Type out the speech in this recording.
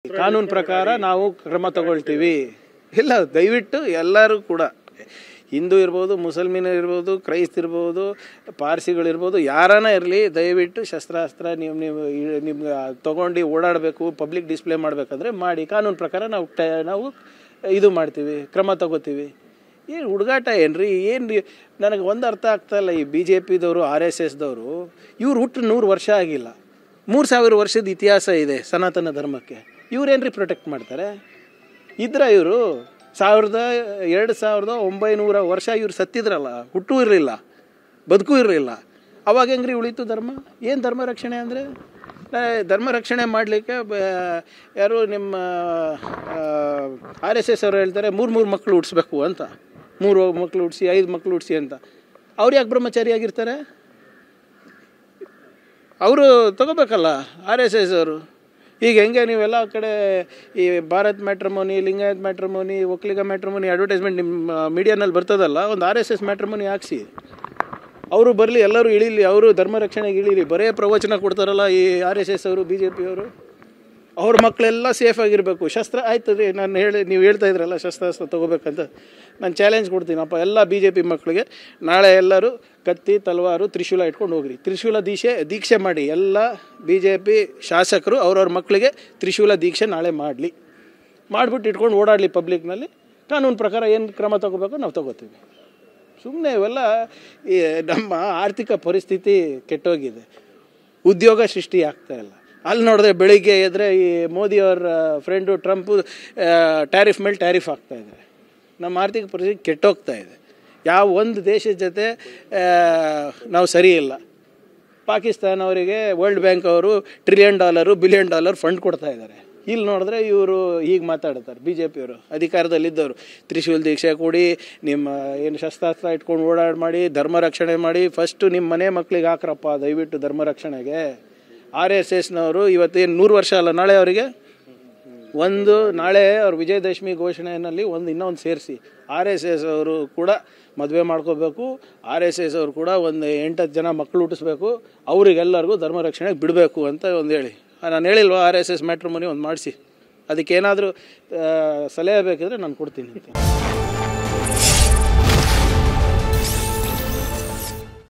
ಕಾನೂನು ಪ್ರಕಾರ ನಾವು ಕ್ರಮ ತಗೊಳ್ತೀವಿ. ಇಲ್ಲ, ದಯವಿಟ್ಟು ಎಲ್ಲರೂ ಕೂಡ, ಹಿಂದೂ ಇರ್ಬೋದು, ಮುಸಲ್ಮಾನ ಇರ್ಬೋದು, ಕ್ರೈಸ್ತ ಇರ್ಬೋದು, ಪಾರ್ಸಿಗಳಿರ್ಬೋದು, ಯಾರನ್ನ ಇರಲಿ, ದಯವಿಟ್ಟು ಶಸ್ತ್ರಾಸ್ತ್ರ ನಿಮ್ಗೆ ತೊಗೊಂಡು ಓಡಾಡಬೇಕು, ಪಬ್ಲಿಕ್ ಡಿಸ್ಪ್ಲೇ ಮಾಡಬೇಕಂದ್ರೆ ಮಾಡಿ. ಕಾನೂನು ಪ್ರಕಾರ ನಾವು ಇದು ಮಾಡ್ತೀವಿ, ಕ್ರಮ ತಗೋತೀವಿ. ಏನು ಹುಡುಗಾಟ ಏನ್ರಿ? ಏನು ರೀ, ನನಗೆ ಒಂದು ಅರ್ಥ ಆಗ್ತಾಯಿಲ್ಲ. ಈ ಬಿ ಜೆ ಪಿದವರು, RSSದವರು, ಇವ್ರು ಹುಟ್ಟು 100 ವರ್ಷ ಆಗಿಲ್ಲ, 3000 ವರ್ಷದ ಇತಿಹಾಸ ಇದೆ ಸನಾತನ ಧರ್ಮಕ್ಕೆ. ಇವ್ರೇನ್ರಿ ಪ್ರೊಟೆಕ್ಟ್ ಮಾಡ್ತಾರೆ? ಇದ್ರ ಇವರು 2900 ವರ್ಷ ಇವ್ರು ಸತ್ತಿದ್ರಲ್ಲ, ಹುಟ್ಟೂ ಇರಲಿಲ್ಲ, ಬದುಕೂ ಇರಲಿಲ್ಲ. ಅವಾಗ ಹೆಂಗ್ರಿ ಉಳಿತು ಧರ್ಮ? ಏನು ಧರ್ಮ ರಕ್ಷಣೆ ಅಂದರೆ? ಧರ್ಮ ರಕ್ಷಣೆ ಮಾಡಲಿಕ್ಕೆ ಯಾರು ನಿಮ್ಮ RSS ಅವರು ಹೇಳ್ತಾರೆ 3 ಮಕ್ಕಳು ಹುಟ್ಟಿಸ್ಬೇಕು ಅಂತ, 3 ಮಕ್ಕಳು ಹುಟ್ಟಿಸಿ 5 ಮಕ್ಕಳು ಹುಟ್ಟಿಸಿ ಅಂತ. ಅವ್ರು ಯಾಕೆ ಬ್ರಹ್ಮಚಾರಿಯಾಗಿರ್ತಾರೆ? ಅವರು ತಗೋಬೇಕಲ್ಲ RSS ಅವರು. ಈಗ ಹೆಂಗೆ ನೀವೆಲ್ಲ ಕಡೆ ಈ Bharat matrimony, Lingayat matrimony, Vokkaliga matrimony advertisement ನಿಮ್ಮ ಮೀಡಿಯಾನಲ್ಲಿ ಬರ್ತದಲ್ಲ, ಒಂದು RSS ಮ್ಯಾಟ್ರಿಮೋನಿ ಹಾಕ್ಸಿ, ಅವರು ಬರಲಿ, ಎಲ್ಲರೂ ಇಳೀಲಿ, ಅವರು ಧರ್ಮ ರಕ್ಷಣೆಗೆ ಇಳೀಲಿ. ಬರೇ ಪ್ರವಚನ ಕೊಡ್ತಾರಲ್ಲ ಈ RSS ಅವರು, BJP ಅವರು. ಅವ್ರ ಮಕ್ಕಳೆಲ್ಲ ಸೇಫಾಗಿರಬೇಕು. ಶಸ್ತ್ರ ಆಯ್ತು ರೀ, ನೀವು ಹೇಳ್ತಾ ಇದ್ರಲ್ಲ ಶಸ್ತ್ರಾಸ್ತ್ರ ತೊಗೋಬೇಕಂತ, ನಾನು ಚಾಲೆಂಜ್ ಕೊಡ್ತೀನಪ್ಪ ಎಲ್ಲ BJP ಮಕ್ಕಳಿಗೆ. ನಾಳೆ ಎಲ್ಲರೂ ಕತ್ತಿ, ತಲವಾರು, ತ್ರಿಶೂಲ ಇಟ್ಕೊಂಡು ಹೋಗ್ರಿ. ತ್ರಿಶೂಲ ದೀಕ್ಷೆ ಮಾಡಿ. ಎಲ್ಲ BJP ಶಾಸಕರು ಅವ್ರವ್ರ ಮಕ್ಕಳಿಗೆ ತ್ರಿಶೂಲ ದೀಕ್ಷೆ ನಾಳೆ ಮಾಡಲಿ, ಮಾಡಿಬಿಟ್ಟು ಇಟ್ಕೊಂಡು ಓಡಾಡಲಿ ಪಬ್ಲಿಕ್ನಲ್ಲಿ. ಕಾನೂನು ಪ್ರಕಾರ ಏನು ಕ್ರಮ ತಗೋಬೇಕು ನಾವು ತಗೋತೀವಿ. ಸುಮ್ಮನೆ ಇವೆಲ್ಲ ಈ ನಮ್ಮ ಆರ್ಥಿಕ ಪರಿಸ್ಥಿತಿ ಕೆಟ್ಟೋಗಿದೆ, ಉದ್ಯೋಗ ಸೃಷ್ಟಿ ಆಗ್ತಾಯಿಲ್ಲ. ಅಲ್ಲಿ ನೋಡಿದ್ರೆ ಬೆಳಿಗ್ಗೆ ಎದ್ರೆ ಈ ಮೋದಿಯವರ ಫ್ರೆಂಡು ಟ್ರಂಪು ಟ್ಯಾರಿಫ್ ಮೇಲೆ ಟ್ಯಾರಿಫ್ ಆಗ್ತಾಯಿದ್ದಾರೆ. ನಮ್ಮ ಆರ್ಥಿಕ ಪರಿಸ್ಥಿತಿ ಕೆಟ್ಟೋಗ್ತಾ ಇದೆ. ಯಾವ ಒಂದು ದೇಶದ ಜೊತೆ ನಾವು ಸರಿ ಇಲ್ಲ. ಪಾಕಿಸ್ತಾನ ಅವರಿಗೆ ವರ್ಲ್ಡ್ ಬ್ಯಾಂಕ್ ಅವರು $1 ಟ್ರಿಲಿಯನ್ $1 ಬಿಲಿಯನ್ ಫಂಡ್ ಕೊಡ್ತಾ ಇದ್ದಾರೆ. ಇಲ್ಲಿ ನೋಡಿದ್ರೆ ಇವರು ಹೀಗೆ ಮಾತಾಡ್ತಾರೆ, BJP ಅವರು ಅಧಿಕಾರದಲ್ಲಿದ್ದವರು. ತ್ರಿಶೂಲ ದೀಕ್ಷೆ ಕೊಡಿ, ನಿಮ್ಮ ಏನು ಶಸ್ತ್ರಾಸ್ತ್ರ ಇಟ್ಕೊಂಡು ಓಡಾಡಿ ಮಾಡಿ, ಧರ್ಮ ರಕ್ಷಣೆ ಮಾಡಿ. ಫಸ್ಟು ನಿಮ್ಮ ಮನೆ ಮಕ್ಕಳಿಗೆ ಹಾಕ್ರಪ್ಪ ದಯವಿಟ್ಟು ಧರ್ಮ ರಕ್ಷಣೆಗೆ. RSSನವರು ಇವತ್ತೇನು 100 ವರ್ಷ ಅಲ್ಲ, ನಾಳೆ ಅವರಿಗೆ ನಾಳೆ ಅವ್ರ ವಿಜಯದಶಮಿ ಘೋಷಣೆಯಲ್ಲಿ ಇನ್ನೊಂದು ಸೇರಿಸಿ RSS ಅವರು ಕೂಡ ಮದುವೆ ಮಾಡ್ಕೋಬೇಕು. RSS ಅವರು ಕೂಡ ಒಂದು 8-10 ಜನ ಮಕ್ಕಳು ಹುಟ್ಟಿಸ್ಬೇಕು. ಅವರಿಗೆಲ್ಲರಿಗೂ ಧರ್ಮ ರಕ್ಷಣೆಗೆ ಬಿಡಬೇಕು ಅಂತ ಒಂದು ಹೇಳಿ. ನಾನು ಹೇಳಿಲ್ವಾ RSS ಮ್ಯಾಟ್ರಿಮೋನಿ ಒಂದು ಮಾಡಿಸಿ. ಅದಕ್ಕೇನಾದರೂ ಸಲಹೆ ಬೇಕಿದ್ರೆ ನಾನು ಕೊಡ್ತೀನಿ.